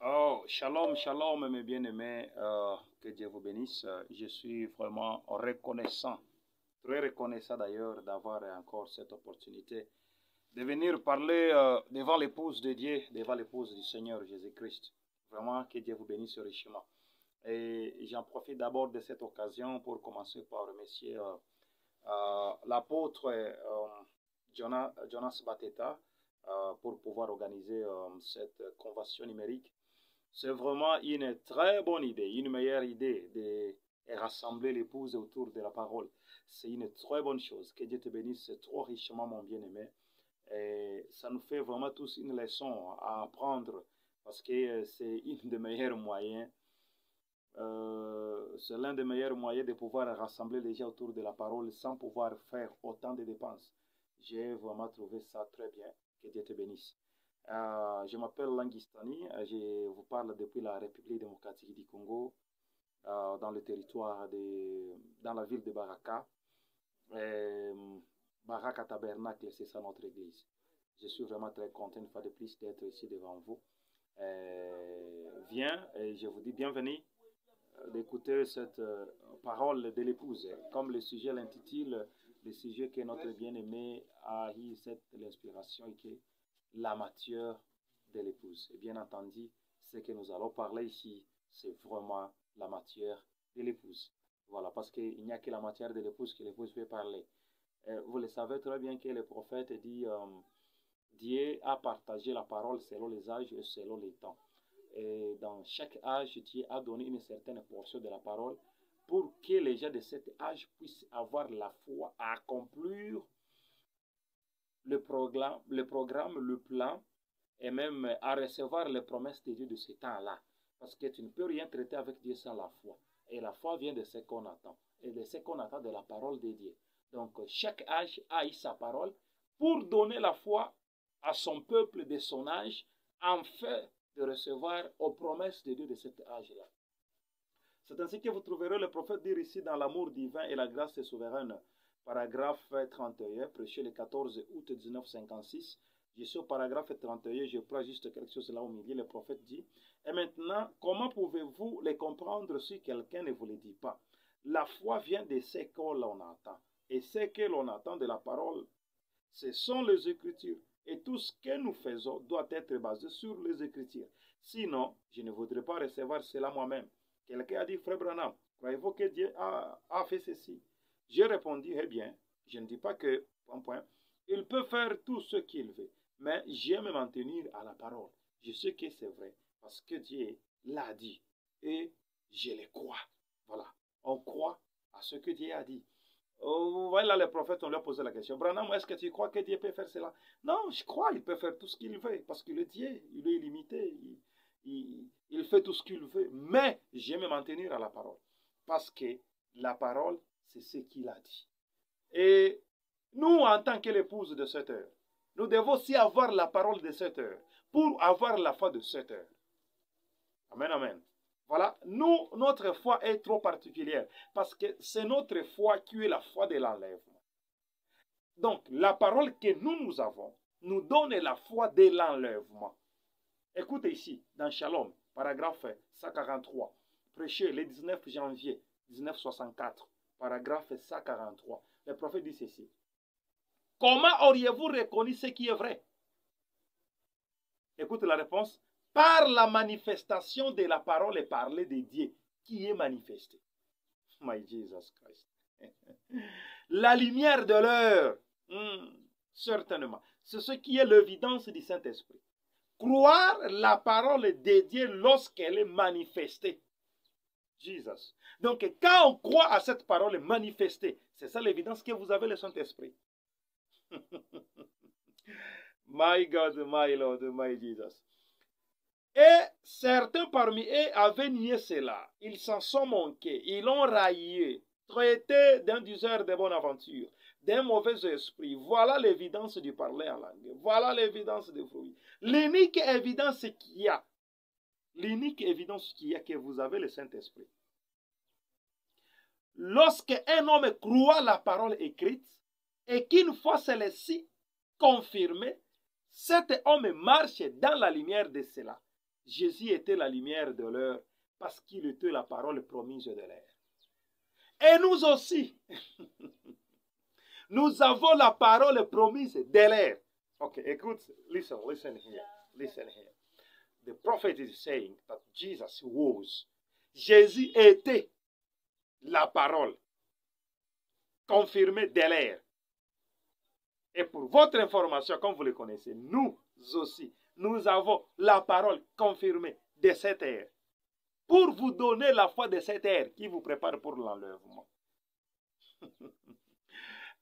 Oh, shalom, shalom, mes bien-aimés. Que Dieu vous bénisse. Je suis vraiment reconnaissant, très reconnaissant d'ailleurs d'avoir encore cette opportunité de venir parler devant l'épouse de Dieu, devant l'épouse du Seigneur Jésus-Christ. Vraiment, que Dieu vous bénisse richement. Et j'en profite d'abord de cette occasion pour commencer par remercier l'apôtre Jonas Bateta pour pouvoir organiser cette convention numérique. C'est vraiment une très bonne idée, une meilleure idée de rassembler l'épouse autour de la parole. C'est une très bonne chose. Que Dieu te bénisse trop richement, mon bien-aimé. Et ça nous fait vraiment tous une leçon à apprendre parce que c'est une des meilleurs moyens. C'est l'un des meilleurs moyens de pouvoir rassembler les gens autour de la parole sans pouvoir faire autant de dépenses. J'ai vraiment trouvé ça très bien. Que Dieu te bénisse. Je m'appelle Langistani, je vous parle depuis la République démocratique du Congo, dans le territoire dans la ville de Baraka. Baraka Tabernacle, c'est ça notre église. Je suis vraiment très content une fois de plus d'être ici devant vous. Viens et je vous dis bienvenue d'écouter cette parole de l'épouse. Comme le sujet l'intitule, le sujet que notre bien-aimé a eu l'inspiration et que la matière de l'épouse. Et bien entendu, ce que nous allons parler ici, c'est vraiment la matière de l'épouse. Voilà, parce qu'il n'y a que la matière de l'épouse que l'épouse peut parler. Vous le savez très bien que le prophète dit Dieu a partagé la parole selon les âges et selon les temps. Et dans chaque âge, Dieu a donné une certaine portion de la parole pour que les gens de cet âge puissent avoir la foi à accomplir le programme, le plan, et même à recevoir les promesses de Dieu de ce temps-là. Parce que tu ne peux rien traiter avec Dieu sans la foi. Et la foi vient de ce qu'on attend. Et de ce qu'on attend de la parole de Dieu. Donc, chaque âge a eu sa parole pour donner la foi à son peuple de son âge, afin de recevoir aux promesses de Dieu de cet âge-là. C'est ainsi que vous trouverez le prophète dire ici dans l'amour divin et la grâce souveraine. Paragraphe 31, prêché le 14 août 1956. Je suis au paragraphe 31, je prends juste quelque chose là au milieu. Le prophète dit, et maintenant, comment pouvez-vous les comprendre si quelqu'un ne vous le dit pas? La foi vient de ce que l'on entend. Et ce que l'on entend de la parole, ce sont les Écritures. Et tout ce que nous faisons doit être basé sur les Écritures. Sinon, je ne voudrais pas recevoir cela moi-même. Quelqu'un a dit, frère Branham, croyez-vous que Dieu a fait ceci? J'ai répondu, eh bien, je ne dis pas que, il peut faire tout ce qu'il veut, mais j'aime m'en tenir à la parole. Je sais que c'est vrai, parce que Dieu l'a dit, et je le crois. Voilà, on croit à ce que Dieu a dit. Vous voyez là, les prophètes, on leur posé la question, Branham, est-ce que tu crois que Dieu peut faire cela? Non, je crois, il peut faire tout ce qu'il veut, parce qu'il est Dieu, il est illimité, il fait tout ce qu'il veut, mais j'aime m'en tenir à la parole, parce que la parole, c'est ce qu'il a dit. Et nous, en tant que l'épouse de cette heure, nous devons aussi avoir la parole de cette heure pour avoir la foi de cette heure. Amen, amen. Voilà, nous, notre foi est trop particulière parce que c'est notre foi qui est la foi de l'enlèvement. Donc, la parole que nous avons nous donne la foi de l'enlèvement. Écoutez ici, dans Shalom, paragraphe 143, prêché le 19 janvier 1964. Paragraphe 143. Le prophète dit ceci. Comment auriez-vous reconnu ce qui est vrai? Écoutez la réponse. Par la manifestation de la parole et parler de Dieu qui est manifestée. My Jesus Christ. La lumière de l'heure. Certainement. C'est ce qui est l'évidence du Saint-Esprit. Croire la parole de Dieu lorsqu'elle est manifestée. Jesus. Donc, quand on croit à cette parole manifestée, c'est ça l'évidence que vous avez le Saint-Esprit. My God, my Lord, my Jesus. Et certains parmi eux avaient nié cela. Ils s'en sont moqués. Ils l'ont raillé, traité d'un diseur de bonne aventure, d'un mauvais esprit. Voilà l'évidence du parler en langue. Voilà l'évidence des fruits. L'unique évidence qu'il y a, que vous avez le Saint-Esprit. Lorsqu'un homme croit la parole écrite et qu'une fois celle-ci confirmée, Cet homme marche dans la lumière de cela. Jésus était la lumière de l'heure parce qu'il était la parole promise de l'ère. Et nous aussi, nous avons la parole promise de l'ère. Ok, écoute, listen here. The prophet is saying that Jesus was. Jésus était la parole confirmée de l'ère. Et pour votre information, comme vous le connaissez, nous aussi, nous avons la parole confirmée de cette ère. Pour vous donner la foi de cette ère qui vous prépare pour l'enlèvement.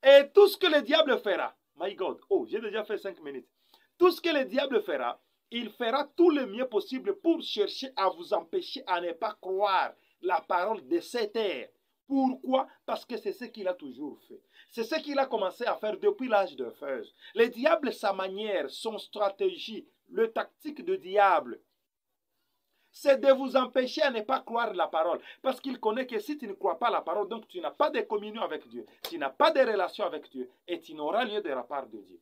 Et tout ce que le diable fera, my God, oh, j'ai déjà fait 5 minutes. Tout ce que le diable fera, il fera tout le mieux possible pour chercher à vous empêcher à ne pas croire la parole de cette ère. Pourquoi? Parce que c'est ce qu'il a toujours fait. C'est ce qu'il a commencé à faire depuis l'âge de fer. Le diable, sa manière, son stratégie, le tactique du diable, c'est de vous empêcher à ne pas croire la parole. Parce qu'il connaît que si tu ne crois pas la parole, donc tu n'as pas de communion avec Dieu, tu n'as pas de relation avec Dieu, et tu n'auras lieu de la part de Dieu.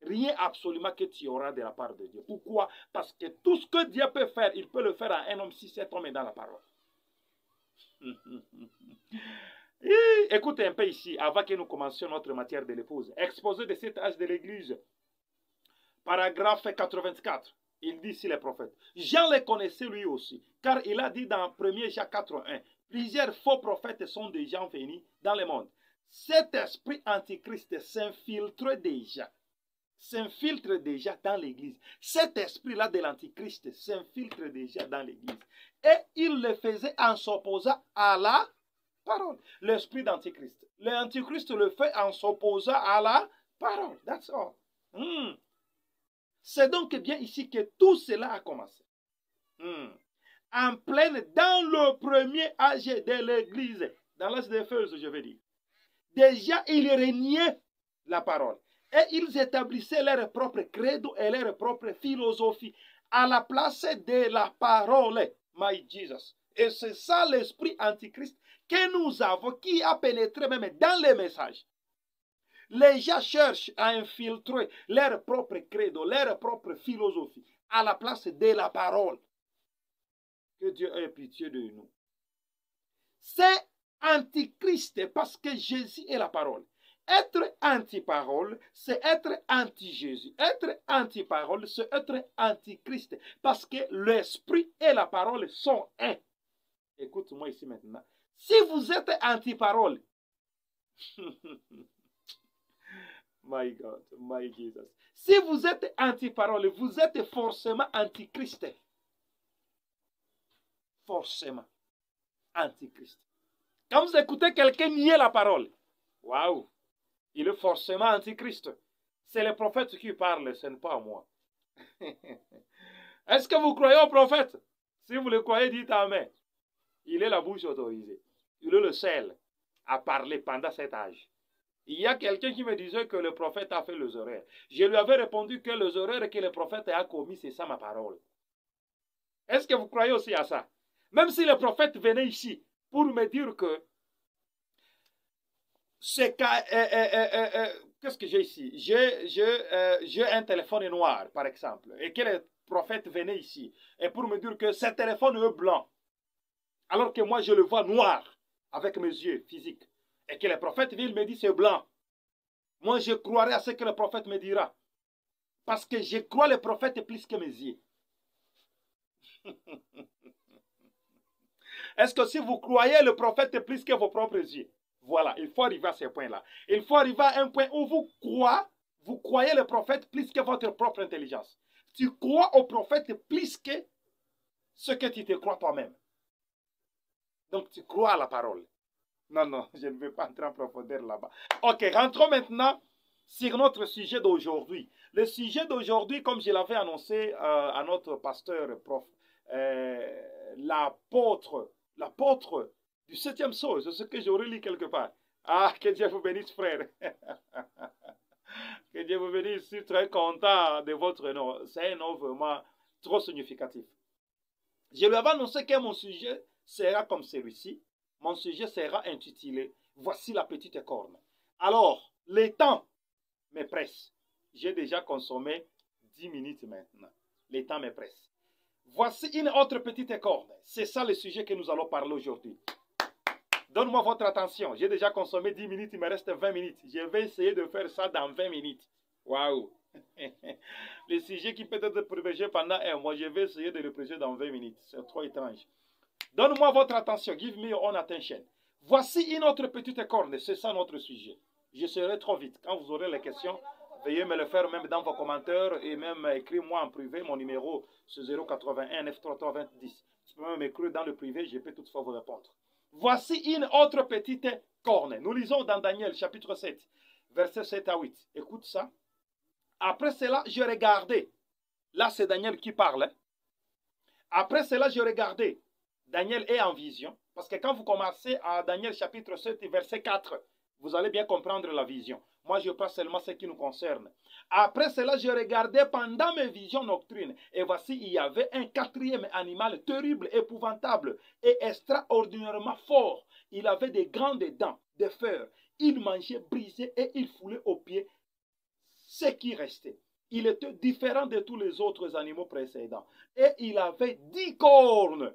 Rien absolument que tu auras de la part de Dieu. Pourquoi? Parce que tout ce que Dieu peut faire, il peut le faire à un homme si cet homme est dans la parole. Écoutez un peu ici, avant que nous commencions notre matière de l'épouse. Exposé de cet âge de l'Église. Paragraphe 84. Il dit ici les prophètes. Jean les connaissait lui aussi, car il a dit dans 1 Jean 4.1, plusieurs faux prophètes sont déjà venus dans le monde. Cet esprit antichrist s'infiltre déjà dans l'Église. Cet esprit-là de l'antichrist s'infiltre déjà dans l'Église. Et il le faisait en s'opposant à la parole. L'esprit d'antichrist. L'antichrist le fait en s'opposant à la parole. That's all. C'est donc bien ici que tout cela a commencé. En pleine, dans le premier âge de l'Église, dans l'âge des feux, je veux dire. Déjà, ils régnaient la parole. Et ils établissaient leur propre credo et leur propre philosophie à la place de la parole. My Jesus. Et c'est ça l'esprit antichrist que nous avons, qui a pénétré même dans les messages. Les gens cherchent à infiltrer leur propre credo, leur propre philosophie à la place de la parole. Que Dieu ait pitié de nous. C'est antichrist parce que Jésus est la parole. Être anti-parole, c'est être anti-Jésus. Être anti-parole, c'est être antichrist. Parce que l'esprit et la parole sont un. Écoute-moi ici maintenant. Si vous êtes anti-parole, my God, my Jesus. Si vous êtes anti-parole, vous êtes forcément antichrist. Forcément antichrist. Quand vous écoutez quelqu'un nier la parole, waouh, il est forcément antichrist. C'est le prophète qui parle, ce n'est pas moi. Est-ce que vous croyez au prophète? Si vous le croyez, dites amen. Il est la bouche autorisée. Il est le seul à parler pendant cet âge. Il y a quelqu'un qui me disait que le prophète a fait les erreurs. Je lui avais répondu que les erreurs que le prophète a commis, c'est ça ma parole. Est-ce que vous croyez aussi à ça? Même si le prophète venait ici pour me dire que c'est qu'est-ce que j'ai ici? J'ai un téléphone noir, par exemple, et que le prophète venait ici et pour me dire que ce téléphone est blanc, alors que moi je le vois noir avec mes yeux physiques, et que le prophète vient me dit c'est blanc. Moi je croirai à ce que le prophète me dira, parce que je crois le prophète plus que mes yeux. Est-ce que si vous croyez le prophète plus que vos propres yeux? Voilà, il faut arriver à ce point-là. Il faut arriver à un point où vous croyez le prophète plus que votre propre intelligence. Tu crois au prophète plus que ce que tu te crois toi-même. Donc tu crois à la parole. Non, je ne vais pas entrer en profondeur là-bas. Ok, rentrons maintenant sur notre sujet d'aujourd'hui. Le sujet d'aujourd'hui, comme je l'avais annoncé à notre pasteur, prof, l'apôtre du 7e sceau, c'est ce que j'aurais lu quelque part. Ah, que Dieu vous bénisse, frère. Que Dieu vous bénisse, je suis très content de votre nom. C'est un nom vraiment trop significatif. Je lui avais annoncé que mon sujet sera comme celui-ci. Mon sujet sera intitulé « Voici la petite corne ». Alors, le temps me presse. J'ai déjà consommé 10 minutes maintenant. Le temps me presse. Voici une autre petite corne. C'est ça le sujet que nous allons parler aujourd'hui. Donne-moi votre attention. J'ai déjà consommé 10 minutes, il me reste 20 minutes. Je vais essayer de faire ça dans 20 minutes. Waouh! Le sujet qui peut être privilégié pendant un mois, je vais essayer de le privilégier dans 20 minutes. C'est trop étrange. Donne-moi votre attention. Give me your own attention. Voici une autre petite corne. C'est ça notre sujet. Je serai trop vite. Quand vous aurez les questions, veuillez me le faire même dans vos commentaires et même écrivez-moi en privé. Mon numéro, c'est 081 933 2010. Tu peux même m'écrire dans le privé, je peux toutefois vous répondre. Voici une autre petite corne. Nous lisons dans Daniel chapitre 7, versets 7 à 8. Écoute ça. Après cela, je regardais. Là, c'est Daniel qui parle. Après cela, je regardais. Daniel est en vision. Parce que quand vous commencez à Daniel chapitre 7, verset 4, vous allez bien comprendre la vision. Moi, je parle seulement ce qui nous concerne. Après cela, je regardais pendant mes visions nocturnes. Et voici, il y avait un quatrième animal terrible, épouvantable et extraordinairement fort. Il avait des grandes dents de fer. Il mangeait, brisait et il foulait aux pieds ce qui restait. Il était différent de tous les autres animaux précédents. Et il avait 10 cornes.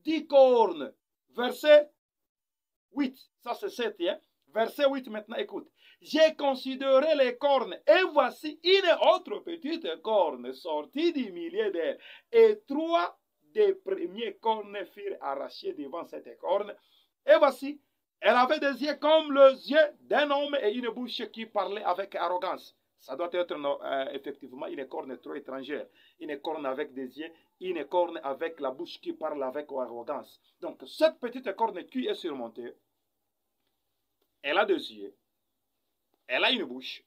10 cornes. Verset 8. Ça, c'est 7. Hein? Verset 8 maintenant, écoute. J'ai considéré les cornes et voici une autre petite corne sortie du milieu d'elle. Et 3 des premiers cornes furent arrachées devant cette corne. Et voici, elle avait des yeux comme les yeux d'un homme et une bouche qui parlait avec arrogance. Ça doit être effectivement une corne trop étrangère. Une corne avec des yeux, une corne avec la bouche qui parle avec arrogance. Donc, cette petite corne qui est surmontée, elle a des yeux, elle a une bouche,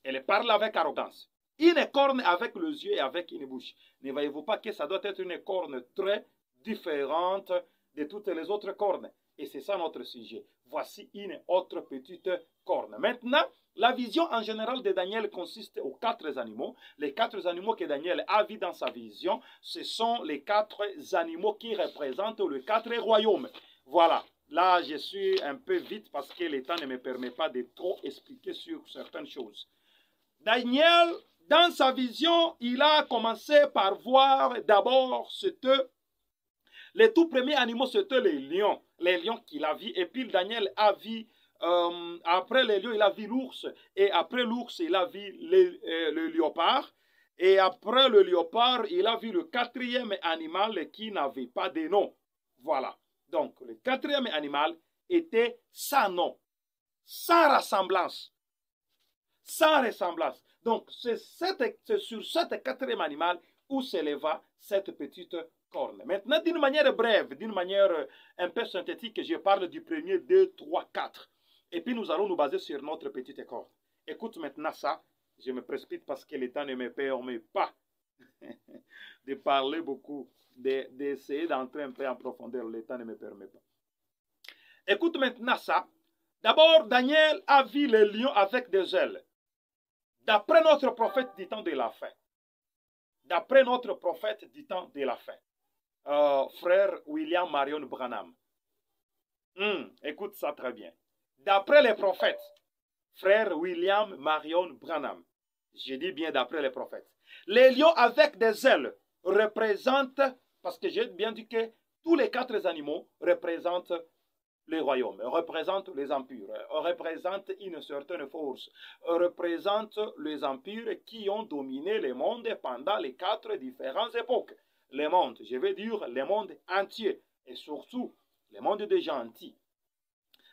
elle parle avec arrogance. Une corne avec les yeux et avec une bouche. Ne voyez-vous pas que ça doit être une corne très différente de toutes les autres cornes? Et c'est ça notre sujet. Voici une autre petite corne. Maintenant, la vision en général de Daniel consiste aux 4 animaux. Les 4 animaux que Daniel a vus dans sa vision, ce sont les 4 animaux qui représentent les 4 royaumes. Voilà. Là, je suis un peu vite parce que le temps ne me permet pas de trop expliquer sur certaines choses. Daniel, dans sa vision, il a commencé par voir d'abord les tout premiers animaux, c'était les lions qu'il a vus. Et puis Daniel a vu, après les lions, il a vu l'ours. Et après l'ours, il a vu le léopard. Et après le léopard, il a vu le 4e animal qui n'avait pas de nom. Voilà. Donc, le 4e animal était sans nom, sans ressemblance. Sans ressemblance. Donc, c'est sur cet 4e animal où s'éleva cette petite corne. Maintenant, d'une manière brève, d'une manière un peu synthétique, je parle du premier, 2, 3, 4. Et puis, nous allons nous baser sur notre petite corne. Écoute maintenant ça. Je me précipite parce que le temps ne me permet pas de parler beaucoup, d'essayer d'entrer un peu en profondeur. Le temps ne me permet pas. Écoute maintenant ça. D'abord, Daniel a vu les lions avec des ailes. D'après notre prophète du temps de la fin. D'après notre prophète du temps de la fin. Frère William Marion Branham. Écoute ça très bien. D'après les prophètes. Frère William Marion Branham. Je dis bien d'après les prophètes. Les lions avec des ailes représentent, parce que j'ai bien dit que tous les 4 animaux représentent les royaumes, représentent les empires, représentent une certaine force, représentent les empires qui ont dominé le monde pendant les 4 différentes époques. Le monde, je veux dire le monde entier, et surtout le monde des gentils.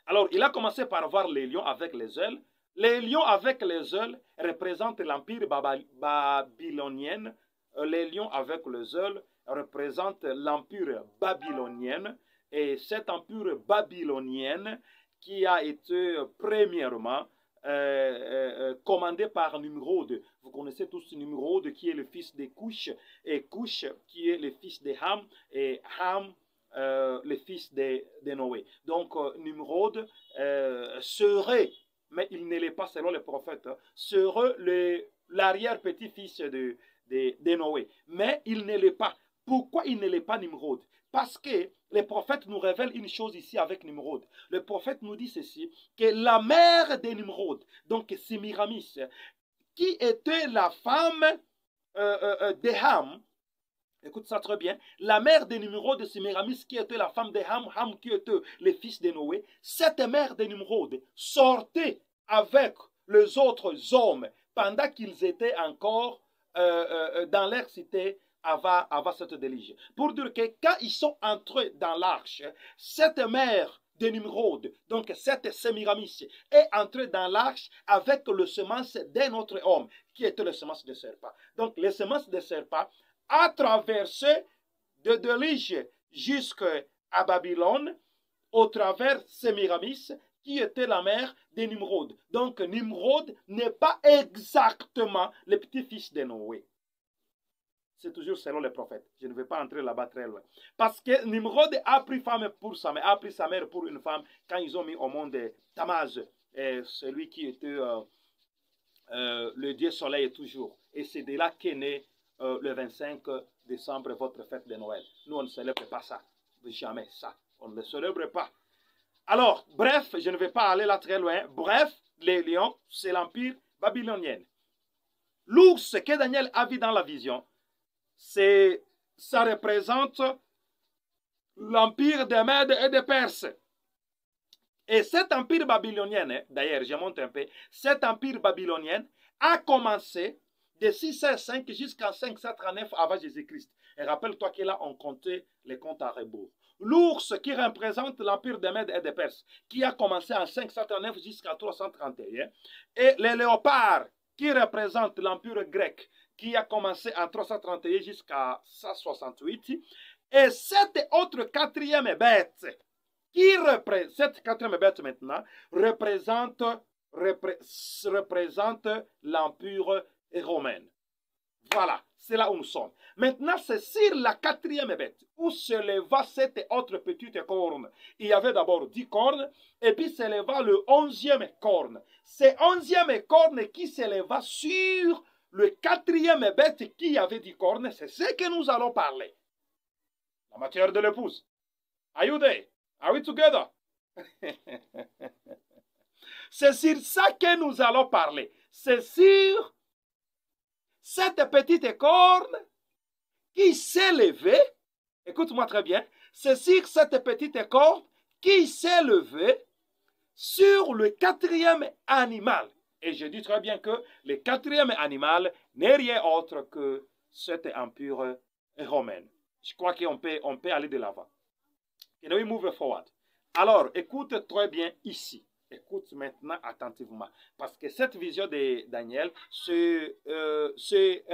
Alors, il a commencé par voir les lions avec les ailes. Les lions avec les ailes représentent l'empire babylonien. Les lions avec les ailes représentent l'empire babylonien. Et cet empire babylonien qui a été premièrement commandé par Nimrod. Vous connaissez tous Nimrod qui est le fils de Cush. Et Cush qui est le fils de Ham. Et Ham le fils de Noé. Donc Nimrod serait, mais il ne l'est pas selon les prophètes, serait l'arrière-petit-fils de Noé. Mais il ne l'est pas. Pourquoi il ne l'est pas Nimrod? Parce que les prophètes nous révèlent une chose ici avec Nimrod. Le prophète nous dit ceci, que la mère de Nimrod, donc Sémiramis, qui était la femme de Ham, écoute ça très bien, la mère de Nimrod, Sémiramis, qui était la femme de Ham, Ham qui était le fils de Noé, cette mère de Nimrod sortait avec les autres hommes pendant qu'ils étaient encore dans leur cité avant cette déluge. Pour dire que quand ils sont entrés dans l'arche, cette mère de Nimrod, donc cette Sémiramis, est entrée dans l'arche avec le semence d'un autre homme, qui était le semence de serpent. Donc, le semence de serpent a traversé de déluge jusqu'à Babylone, au travers Sémiramis, qui était la mère de Nimrod. Donc, Nimrod n'est pas exactement le petit-fils de Noé. C'est toujours selon les prophètes. Je ne vais pas entrer là-bas très loin. Parce que Nimrod a pris femme pour sa mère, a pris sa mère pour une femme quand ils ont mis au monde Tamaz, celui qui était le dieu soleil toujours. Et c'est de là qu'est né le 25 décembre votre fête de Noël. Nous, on ne célèbre pas ça. Jamais ça. On ne le célèbre pas. Alors, bref, je ne vais pas aller là très loin. Bref, les lions, c'est l'empire babylonien. L'ours que Daniel a vu dans la vision, ça représente l'empire des Mèdes et des Perses. Et cet empire babylonien, d'ailleurs, je monte un peu, cet empire babylonien a commencé de 605 jusqu'en 539 avant Jésus-Christ. Et rappelle-toi que là, on comptait les comptes à rebours. L'ours qui représente l'empire des Mèdes et des Perses, qui a commencé en 539 jusqu'à 331. Et les léopards qui représentent l'empire grec, qui a commencé en 331 jusqu'à 168. Et cette autre quatrième bête, cette quatrième bête maintenant, représente l'empire romain. Voilà, c'est là où nous sommes. Maintenant, c'est sur la quatrième bête où se leva cette autre petite corne. Il y avait d'abord 10 cornes, et puis se leva le 11e corne. C'est 11e corne qui se leva sur le quatrième bête qui avait 10 cornes. C'est ce que nous allons parler. La matière de l'épouse. Are you there? Are we together? C'est sur ça que nous allons parler. C'est sur cette petite corne qui s'est levée. Écoute-moi très bien. C'est sur cette petite corne qui s'est levée sur le quatrième animal. Et je dis très bien que le quatrième animal n'est rien autre que cet empire romain. Je crois qu'on peut aller de l'avant. And we move forward. Alors, écoute très bien ici. Écoute maintenant attentivement. Parce que cette vision de Daniel se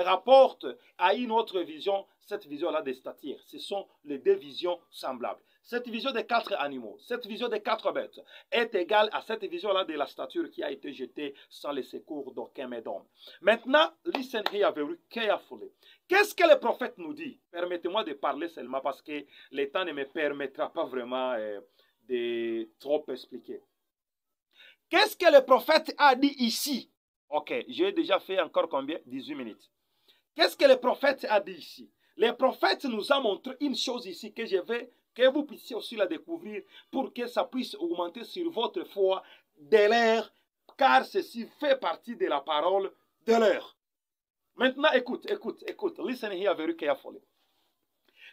rapporte à une autre vision, cette vision-là des statuaires. Ce sont les deux visions semblables. Cette vision des 4 animaux, cette vision des 4 bêtes est égale à cette vision-là de la statue qui a été jetée sans le secours d'aucun médium. Maintenant, listen here very carefully. Qu'est-ce que le prophète nous dit? Permettez-moi de parler seulement parce que le temps ne me permettra pas vraiment de trop expliquer. Qu'est-ce que le prophète a dit ici? Ok, j'ai déjà fait encore combien? 18 minutes. Qu'est-ce que le prophète a dit ici? Le prophète nous a montré une chose ici que vous puissiez aussi la découvrir pour que ça puisse augmenter sur votre foi de l'air, car ceci fait partie de la parole de l'air. Maintenant, écoute. Listen here very carefully.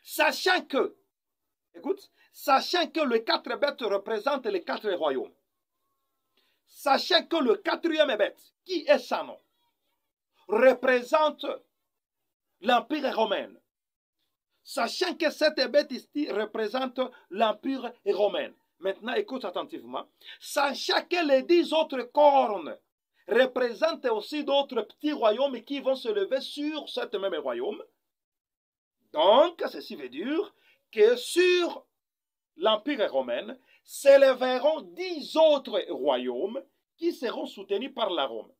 Sachant que les 4 bêtes représentent les 4 royaumes. Sachant que le 4e bête, qui est son nom, représente l'empire romain. Sachant que cette bête ici représente l'empire romain. Maintenant, écoute attentivement. Sachant que les 10 autres cornes représentent aussi d'autres petits royaumes qui vont se lever sur ce même royaume. Donc, ceci veut dire que sur l'empire romain s'élèveront 10 autres royaumes qui seront soutenus par la Rome.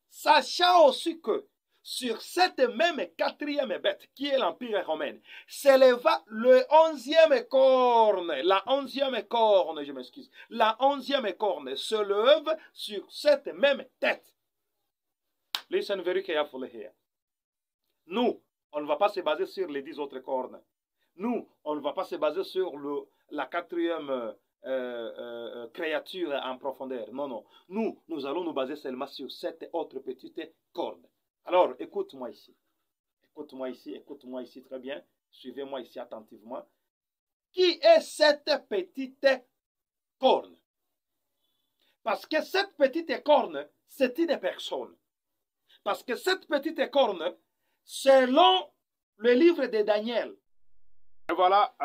Sachant aussi que sur cette même 4e bête qui est l'empire romain s'éleva le 11e corne, la 11e corne corne se lève sur cette même tête. Listen very carefully here. Nous, on ne va pas se baser sur les 10 autres cornes. Nous, on ne va pas se baser sur la 4e créature en profondeur. Non. Nous allons nous baser seulement sur cette autre petite corne. Alors, écoute-moi ici. écoute-moi ici très bien. Suivez-moi ici attentivement. Qui est cette petite corne? Parce que cette petite corne, c'est une personne. Parce que cette petite corne, selon le livre de Daniel, et voilà,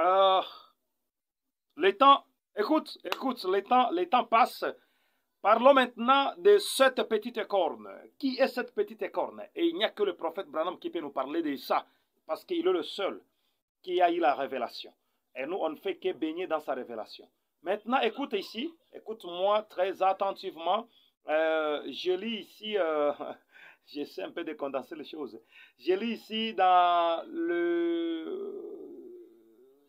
les temps, écoute, les temps passent. Parlons maintenant de cette petite corne. Qui est cette petite corne? Et il n'y a que le prophète Branham qui peut nous parler de ça, parce qu'il est le seul qui a eu la révélation. Et nous, on ne fait que baigner dans sa révélation. Maintenant, écoute ici, écoute-moi très attentivement. Je lis ici, j'essaie un peu de condenser les choses. Je lis ici dans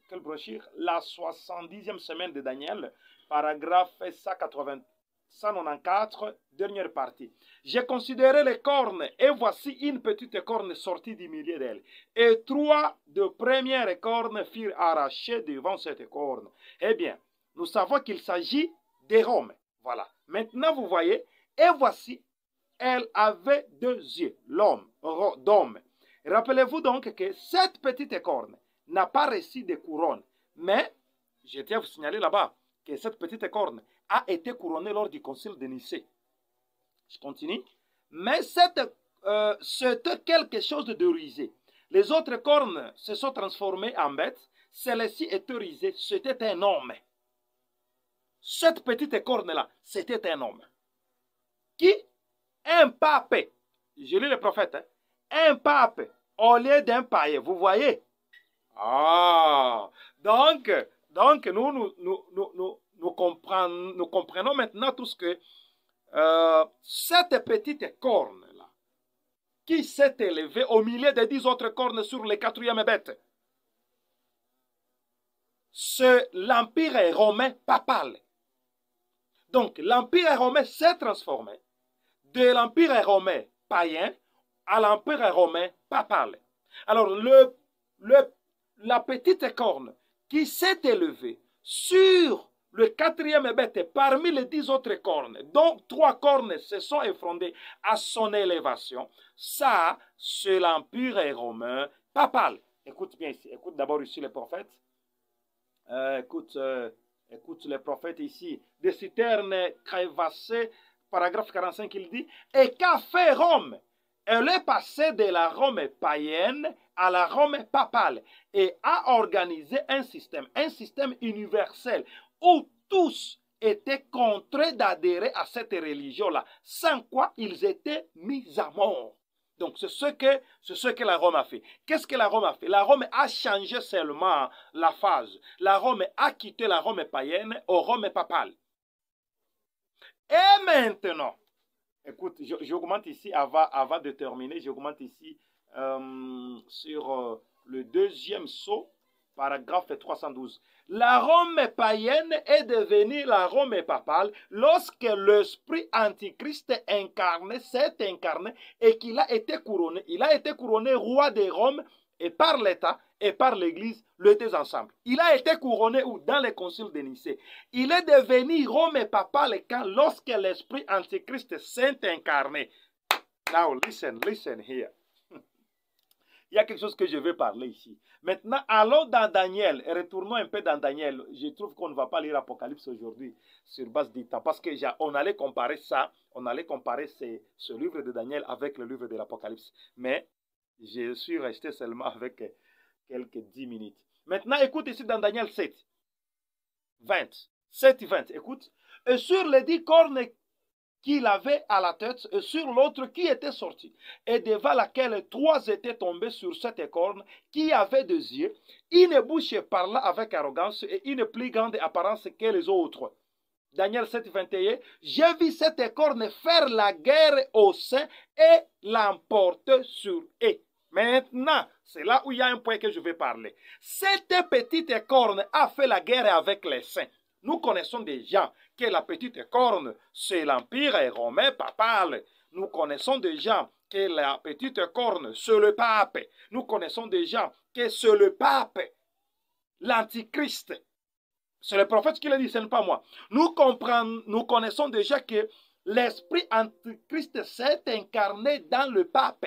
quelle brochure? La 70e semaine de Daniel, paragraphe 194, dernière partie. J'ai considéré les cornes, et voici une petite corne sortie du milieu d'elles. Et 3 de premières cornes furent arrachées devant cette corne. Eh bien, nous savons qu'il s'agit de Rome. Voilà. Maintenant, vous voyez, et voici, elle avait 2 yeux, d'homme. Rappelez-vous donc que cette petite corne n'a pas reçu de couronne. Mais, je tiens à vous signaler là-bas que cette petite corne a été couronnée lors du concile de Nicée. Je continue. Mais c'était quelque chose de rusé. Les autres cornes se sont transformées en bêtes. Celle-ci était rusée. C'était un homme. Cette petite corne-là, c'était un homme. Qui? Un pape. Je lis le prophète. Hein? Un pape au lieu d'un païen. Vous voyez? Ah! Donc nous comprenons maintenant tous que cette petite corne-là, qui s'est élevée au milieu des 10 autres cornes sur les 4e bête, c'est l'empire romain papal. Donc, l'empire romain s'est transformé de l'empire romain païen à l'empire romain papal. Alors, la petite corne qui s'est élevée sur le 4e bête parmi les 10 autres cornes, dont 3 cornes se sont effondrées à son élévation, ça, c'est l'empire romain papal. Écoute bien ici, écoute d'abord ici les prophètes. Écoute les prophètes ici. Des citernes crévassées, paragraphe 45, il dit, et qu'a fait Rome? Elle est passée de la Rome païenne à la Rome papale et a organisé un système universel où tous étaient contraints d'adhérer à cette religion-là, sans quoi ils étaient mis à mort. Donc, c'est ce que la Rome a fait. Qu'est-ce que la Rome a fait? La Rome a changé seulement la phase. La Rome a quitté la Rome païenne au Rome papale. Et maintenant, écoute, j'augmente ici, avant de terminer, j'augmente ici sur le 2e sceau, paragraphe 312. La Rome païenne est devenue la Rome papale lorsque l'esprit antichrist incarné s'est incarné et qu'il a été couronné. Il a été couronné roi de Rome et par l'État et par l'Église, les deux ensemble. Il a été couronné où? Dans les conciles de Nicée. Il est devenu Rome papale lorsque l'esprit antichrist s'est incarné. Now listen here. Il y a quelque chose que je veux parler ici. Maintenant, allons dans Daniel et retournons un peu dans Daniel. Je trouve qu'on ne va pas lire Apocalypse aujourd'hui sur base du temps parce qu'on allait comparer ça, on allait comparer ce livre de Daniel avec le livre de l'Apocalypse. Mais je suis resté seulement avec quelques 10 minutes. Maintenant, écoute ici dans Daniel 7, 20. 7, 20, écoute. Et sur les 10 cornes qu'il avait à la tête et sur l'autre qui était sorti, et devant laquelle 3 étaient tombés sur cette corne qui avait 2 yeux, une bouche parla avec arrogance et une plus grande apparence que les autres. Daniel 7, 21, j'ai vu cette corne faire la guerre aux saints et l'emporter sur eux. Maintenant, c'est là où il y a un point que je vais parler. Cette petite corne a fait la guerre avec les saints. Nous connaissons déjà que la petite corne, c'est l'empire romain papal. Nous connaissons déjà que la petite corne, c'est le pape. Nous connaissons déjà que c'est le pape, l'antichrist. C'est le prophète qui le dit, ce n'est pas moi. Nous connaissons déjà que l'esprit antichrist s'est incarné dans le pape.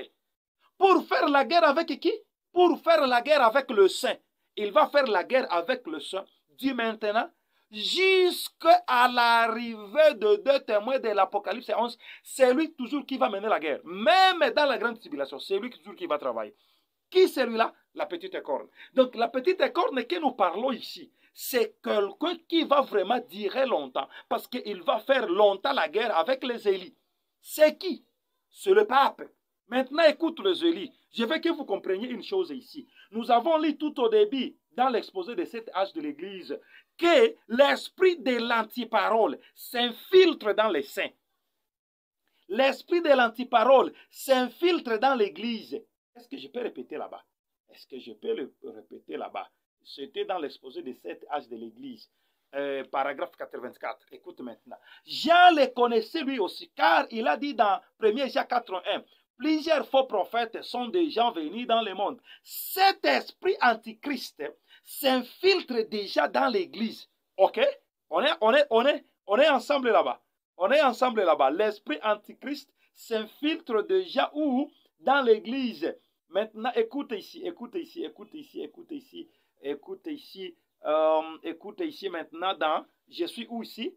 Pour faire la guerre avec qui? Pour faire la guerre avec le saint. Il va faire la guerre avec le saint, dit maintenant, jusqu'à l'arrivée de deux témoins de l'Apocalypse 11. C'est lui toujours qui va mener la guerre. Même dans la grande tribulation, c'est lui toujours qui va travailler. Qui celui-là? La petite corne. Donc la petite corne que nous parlons ici, c'est quelqu'un qui va vraiment durer longtemps, parce qu'il va faire longtemps la guerre avec les élites. C'est qui? C'est le pape. Maintenant, écoute les élites. Je veux que vous compreniez une chose ici. Nous avons lu tout au début, dans l'exposé de cet âge de l'Église, que l'esprit de l'antiparole s'infiltre dans les saints. L'esprit de l'antiparole s'infiltre dans l'Église. Est-ce que je peux répéter là-bas? Est-ce que je peux le répéter là-bas? C'était dans l'exposé de cet âge de l'Église. Paragraphe 84. Écoute maintenant. Jean le connaissait lui aussi, car il a dit dans 1 Jean 4.1, plusieurs faux prophètes sont déjà venus dans le monde. Cet esprit antichrist s'infiltre déjà dans l'Église. Ok? On est ensemble là-bas. On est ensemble là-bas. L'esprit antichrist s'infiltre déjà où? Dans l'Église. Maintenant, écoute ici, écoute ici, écoute ici, écoute ici, écoute ici. Écoute ici maintenant dans, je suis où ici?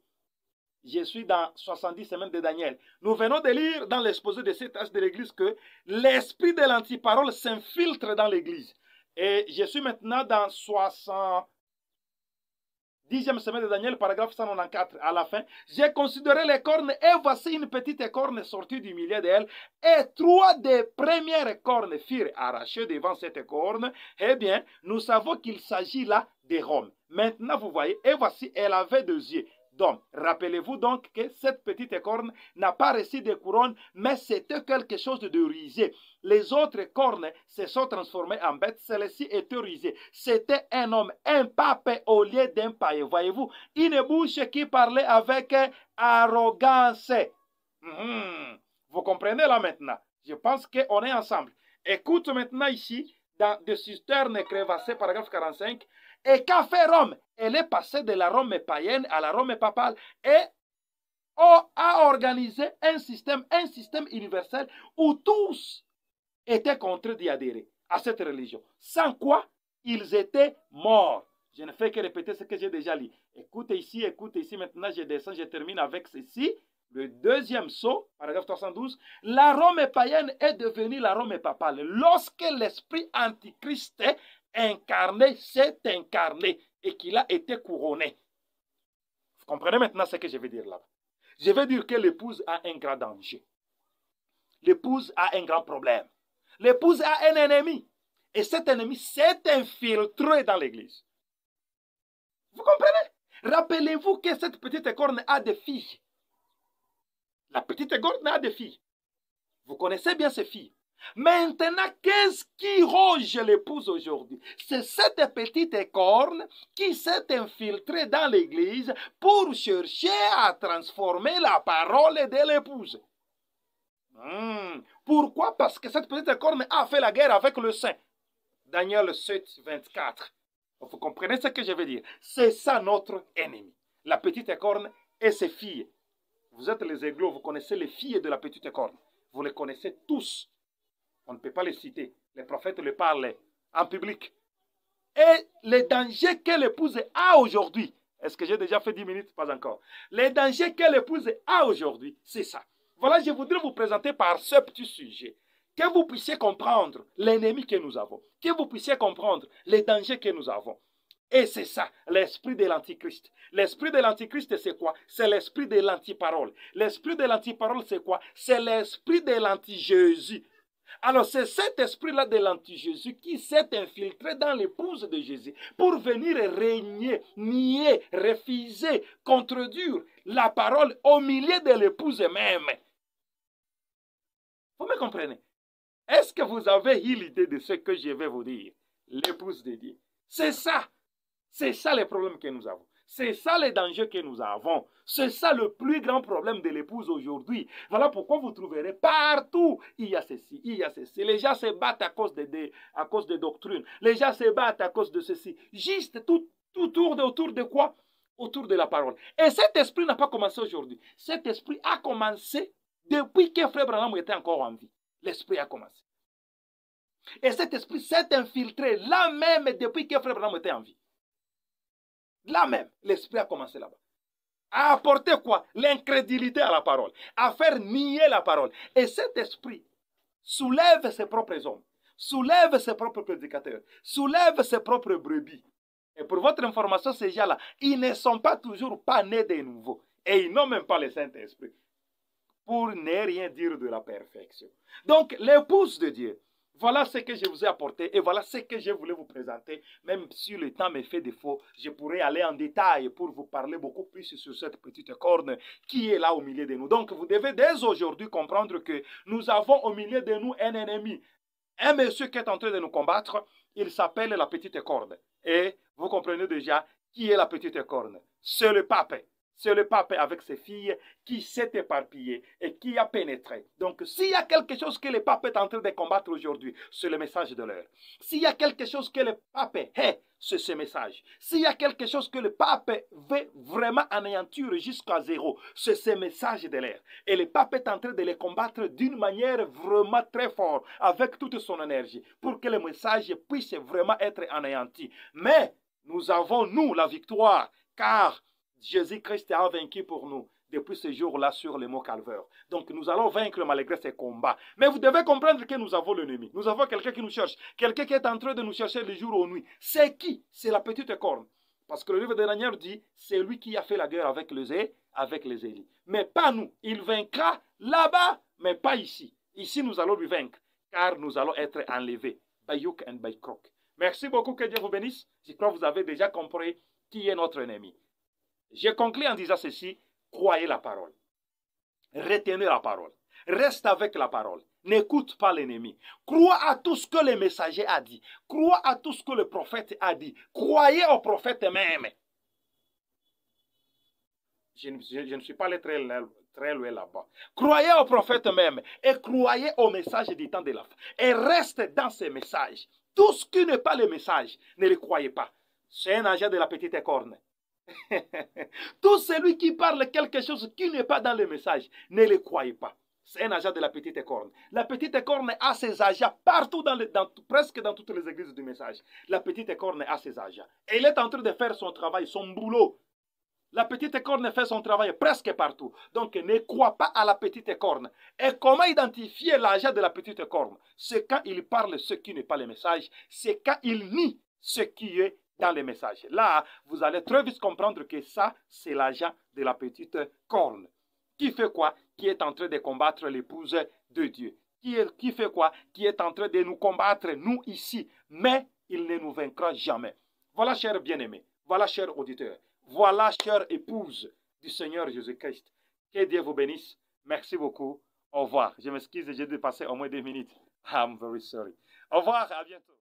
Je suis dans 70 semaines de Daniel. Nous venons de lire dans l'exposé de cet âge de l'Église que l'esprit de l'antiparole s'infiltre dans l'Église. Et je suis maintenant dans 70e semaine de Daniel, paragraphe 194, à la fin. J'ai considéré les cornes et voici une petite corne sortie du milieu d'elle. Et 3 des premières cornes furent arrachées devant cette corne. Eh bien, nous savons qu'il s'agit là de Rome. Maintenant, vous voyez, et voici, elle avait 2 yeux. Donc, rappelez-vous donc que cette petite corne n'a pas reçu de couronne, mais c'était quelque chose de risé. Les autres cornes se sont transformées en bêtes, celle-ci était risée. C'était un homme, un pape au lieu d'un païen. Voyez-vous, une bouche qui parlait avec arrogance. Vous comprenez là maintenant? Je pense qu'on est ensemble. Écoute maintenant ici, dans des cisternes crevassées, paragraphe 45. Et qu'a fait Rome? Elle est passée de la Rome païenne à la Rome papale et a organisé un système universel où tous étaient contraints d'y adhérer à cette religion. Sans quoi, ils étaient morts. Je ne fais que répéter ce que j'ai déjà lu. Écoutez ici, maintenant je descends, je termine avec ceci. Le deuxième saut, paragraphe 312, la Rome païenne est devenue la Rome papale lorsque l'esprit antichrist incarné s'est incarné et qu'il a été couronné. Vous comprenez maintenant ce que je veux dire là? Je veux dire que l'épouse a un grand danger. L'épouse a un grand problème. L'épouse a un ennemi. Et cet ennemi s'est infiltré dans l'église. Vous comprenez? Rappelez-vous que cette petite corne a des filles. La petite corne a des filles. Vous connaissez bien ces filles. Maintenant, qu'est-ce qui ronge l'épouse aujourd'hui? C'est cette petite corne qui s'est infiltrée dans l'église pour chercher à transformer la parole de l'épouse. Pourquoi? Parce que cette petite corne a fait la guerre avec le saint. Daniel 7, 24. Vous comprenez ce que je veux dire? C'est ça notre ennemi. La petite corne et ses filles. Vous êtes les églots, vous connaissez les filles de la petite corne. Vous les connaissez tous. On ne peut pas les citer. Les prophètes les parlent en public. Et les dangers que l'épouse a aujourd'hui, est-ce que j'ai déjà fait 10 minutes? Pas encore. Les dangers que l'épouse a aujourd'hui, c'est ça. Voilà, je voudrais vous présenter par ce petit sujet, que vous puissiez comprendre l'ennemi que nous avons, que vous puissiez comprendre les dangers que nous avons. Et c'est ça, l'esprit de l'antichrist. L'esprit de l'antichrist, c'est quoi? C'est l'esprit de l'antiparole. L'esprit de l'antiparole, c'est quoi? C'est l'esprit de l'anti-Jésus. Alors, c'est cet esprit-là de l'anti-Jésus qui s'est infiltré dans l'épouse de Jésus pour venir régner, nier, refuser, contredire la parole au milieu de l'épouse même. Vous me comprenez? Est-ce que vous avez eu l'idée de ce que je vais vous dire? L'épouse de Dieu. C'est ça. C'est ça le problème que nous avons. C'est ça les dangers que nous avons. C'est ça le plus grand problème de l'épouse aujourd'hui. Voilà pourquoi vous trouverez partout, il y a ceci, il y a ceci. Les gens se battent à cause de doctrines. Les gens se battent à cause de ceci. Juste tout autour de quoi? Autour de la parole. Et cet esprit n'a pas commencé aujourd'hui. Cet esprit a commencé depuis que Frère Branham était encore en vie. L'esprit a commencé. Et cet esprit s'est infiltré là même depuis que Frère Branham était en vie. Là même, l'esprit a commencé là-bas. À apporter quoi? L'incrédulité à la parole. À faire nier la parole. Et cet esprit soulève ses propres hommes. Soulève ses propres prédicateurs. Soulève ses propres brebis. Et pour votre information, ces gens-là, ils ne sont pas toujours pas nés de nouveau. Et ils n'ont même pas le Saint-Esprit. Pour ne rien dire de la perfection. Donc, l'épouse de Dieu, voilà ce que je vous ai apporté et voilà ce que je voulais vous présenter. Même si le temps me fait défaut, je pourrais aller en détail pour vous parler beaucoup plus sur cette petite corne qui est là au milieu de nous. Donc, vous devez dès aujourd'hui comprendre que nous avons au milieu de nous un ennemi. Un monsieur qui est en train de nous combattre, il s'appelle la petite corne. Et vous comprenez déjà qui est la petite corne. C'est le pape. C'est le pape avec ses filles qui s'est éparpillé et qui a pénétré. Donc, s'il y a quelque chose que le pape est en train de combattre aujourd'hui, c'est le message de l'heure. S'il y a quelque chose que le pape hait, c'est ce message. S'il y a quelque chose que le pape veut vraiment anéantir jusqu'à zéro, c'est ce message de l'heure. Et le pape est en train de les combattre d'une manière vraiment très forte, avec toute son énergie, pour que le message puisse vraiment être anéanti. Mais nous avons, nous, la victoire, car Jésus-Christ a vaincu pour nous depuis ce jour-là sur le mont Calvaire. Donc nous allons vaincre malgré ces combats. Mais vous devez comprendre que nous avons l'ennemi. Nous avons quelqu'un qui nous cherche. Quelqu'un qui est en train de nous chercher le jour ou nuit. C'est qui? C'est la petite corne. Parce que le livre de Daniel dit, c'est lui qui a fait la guerre avec les Élis. Mais pas nous. Il vaincra là-bas, mais pas ici. Ici, nous allons lui vaincre, car nous allons être enlevés. By hook and by crook. Merci beaucoup, que Dieu vous bénisse. Je crois que vous avez déjà compris qui est notre ennemi. Je conclue en disant ceci, croyez la parole. Retenez la parole. Reste avec la parole. N'écoute pas l'ennemi. Crois à tout ce que le messager a dit. Crois à tout ce que le prophète a dit. Croyez au prophète même. Je ne suis pas allé très loin là-bas. Croyez au prophète même et croyez au message du temps de la fin. Et reste dans ces messages. Tout ce qui n'est pas le message, ne le croyez pas. C'est un agent de la petite corne. Tout celui qui parle quelque chose qui n'est pas dans le message, ne le croyez pas. C'est un agent de la petite corne. La petite corne a ses agents partout, presque dans toutes les églises du message. La petite corne a ses agents. Et elle est en train de faire son travail, son boulot. La petite corne fait son travail presque partout. Donc ne crois pas à la petite corne. Et comment identifier l'agent de la petite corne? C'est quand il parle ce qui n'est pas le message. C'est quand il nie ce qui est dans les messages. Là, vous allez très vite comprendre que ça, c'est l'agent de la petite corne. Qui fait quoi? Qui est en train de combattre l'épouse de Dieu. Qui fait quoi? Qui est en train de nous combattre, nous ici. Mais il ne nous vaincra jamais. Voilà, chers bien-aimés. Voilà, chers auditeurs. Voilà, chère épouse du Seigneur Jésus-Christ. Que Dieu vous bénisse. Merci beaucoup. Au revoir. Je m'excuse, j'ai dépassé au moins 2 minutes. I'm very sorry. Au revoir, à bientôt.